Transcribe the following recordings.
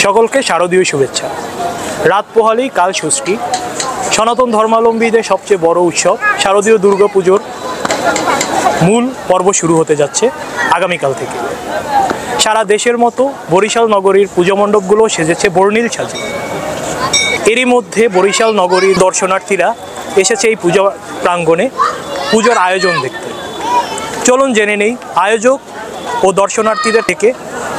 সকলকে শারদীয় শুভেচ্ছা। রাত পোহালেই কাল ষষ্ঠী, সনাতন ধর্মাবলম্বীদের সবচেয়ে বড় উৎসব শারদীয় দুর্গাপুজোর মূল পর্ব শুরু হতে যাচ্ছে আগামীকাল থেকে। সারা দেশের মতো বরিশাল নগরীর পুজো মণ্ডপগুলো সেজেছে বর্ণিল সাজে। এরই মধ্যে বরিশাল নগরীর দর্শনার্থীরা এসেছে এই পূজা প্রাঙ্গণে পুজোর আয়োজন দেখতে। চলুন জেনে নেই আয়োজক ও দর্শনার্থীদের থেকে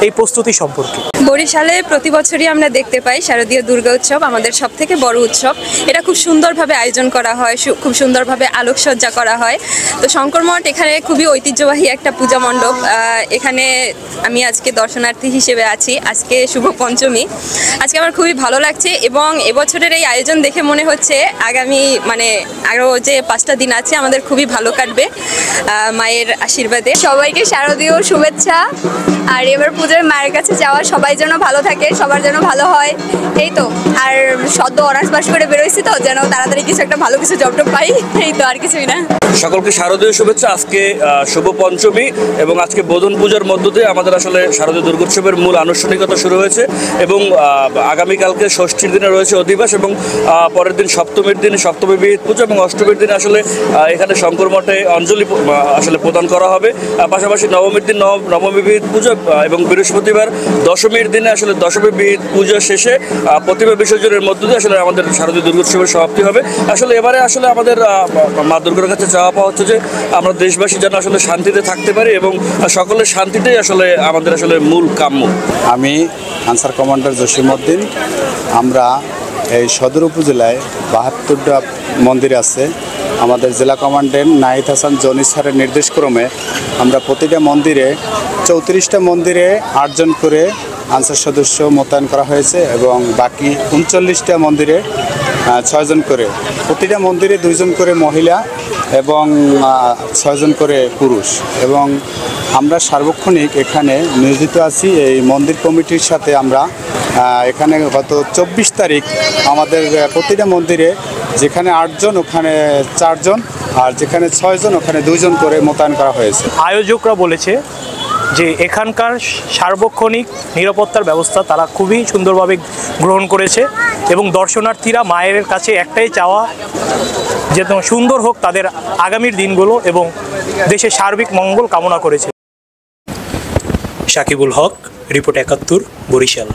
এই প্রস্তুতি সম্পর্কে। বরিশালে প্রতি বছরই আমরা দেখতে পাই শারদীয় দুর্গা উৎসব আমাদের সব থেকে বড় উৎসব। এটা খুব সুন্দরভাবে আয়োজন করা হয়, খুব সুন্দরভাবে আলোকসজ্জা করা হয়। তো শঙ্কর মঠ এখানে খুবই ঐতিহ্যবাহী একটা পূজা মণ্ডপ। এখানে আমি আজকে দর্শনার্থী হিসেবে আছি। আজকে শুভ পঞ্চমী। আজকে আমার খুবই ভালো লাগছে এবং এবছরের এই আয়োজন দেখে মনে হচ্ছে আগামী আরও যে 5টা দিন আছে আমাদের খুবই ভালো কাটবে মায়ের আশীর্বাদে। সবাইকে শারদীয় শুভেচ্ছা। আর এবার পুজোর মায়ের কাছে যাওয়া, সবাই যেন ভালো থাকে, সবার যেন ভালো হয়, এই তো। আর সদ্য অনার্স পাস করে বেরোইছি তো, যেন তাড়াতাড়ি কিছু একটা ভালো কিছু জব পাই, এই তো, আর কিছুই না। সকলকে শারদীয় শুভেচ্ছা। আজকে শুভ পঞ্চমী এবং আজকে বোধন পূজার মধ্য দিয়ে আমাদের আসলে শারদীয় দুর্গোৎসবের মূল আনুষ্ঠানিকতা শুরু হয়েছে এবং আগামীকালকে ষষ্ঠীর দিনে রয়েছে অধিবাস এবং পরের দিন সপ্তমীর দিনে সপ্তমী বিহিত পুজো এবং অষ্টমীর দিনে আসলে এখানে শঙ্কর মঠে অঞ্জলি আসলে প্রদান করা হবে। পাশাপাশি নবমীর দিন নবমী বিহিত পুজো এবং বৃহস্পতিবার দশমীর দিনে আসলে দশমী বিহিত পুজো শেষে প্রতিমা বিসর্জনের মধ্য দিয়ে আসলে আমাদের শারদীয় দুর্গোৎসবের সমাপ্তি হবে। আসলে এবারে আসলে আমাদের মা দুর্গার কাছে চাওয়া পাওয়া হচ্ছে যে আমরা দেশবাসী যেন আসলে শান্তিতে থাকতে পারি এবং সকলের শান্তিটাই আসলে আমাদের আসলে মূল কাম্য। আমি আনসার কমান্ডার জসিমউদ্দিন। আমরা এই সদর উপজেলায় 72টা মন্দির আছে। আমাদের জেলা কমান্ডেন্ট নাহিদ হাসান জনি স্যারের নির্দেশক্রমে আমরা প্রতিটা মন্দিরে 34টা মন্দিরে 8 জন করে আনসার সদস্য মোতায়েন করা হয়েছে এবং বাকি 39টা মন্দিরে 6 জন করে। প্রতিটা মন্দিরে 2 জন করে মহিলা এবং 6 জন করে পুরুষ। এবং আমরা সার্বক্ষণিক এখানে নিয়োজিত আছি এই মন্দির কমিটির সাথে। আমরা এখানে গত 24 তারিখ আমাদের প্রতিটা মন্দিরে যেখানে 8 জন ওখানে 4 জন, আর যেখানে 6 জন ওখানে 2 জন করে মোতায়েন করা হয়েছে। আয়োজকরা বলেছে যে এখানকার সার্বক্ষণিক নিরাপত্তার ব্যবস্থা তারা খুবই সুন্দরভাবে গ্রহণ করেছে এবং দর্শনার্থীরা মায়ের কাছে একটাই চাওয়া যে সুন্দর হোক তাদের আগামীর দিনগুলো এবং দেশের সার্বিক মঙ্গল কামনা করেছে। সাকিবুল হক, রিপোর্ট 71, বরিশাল।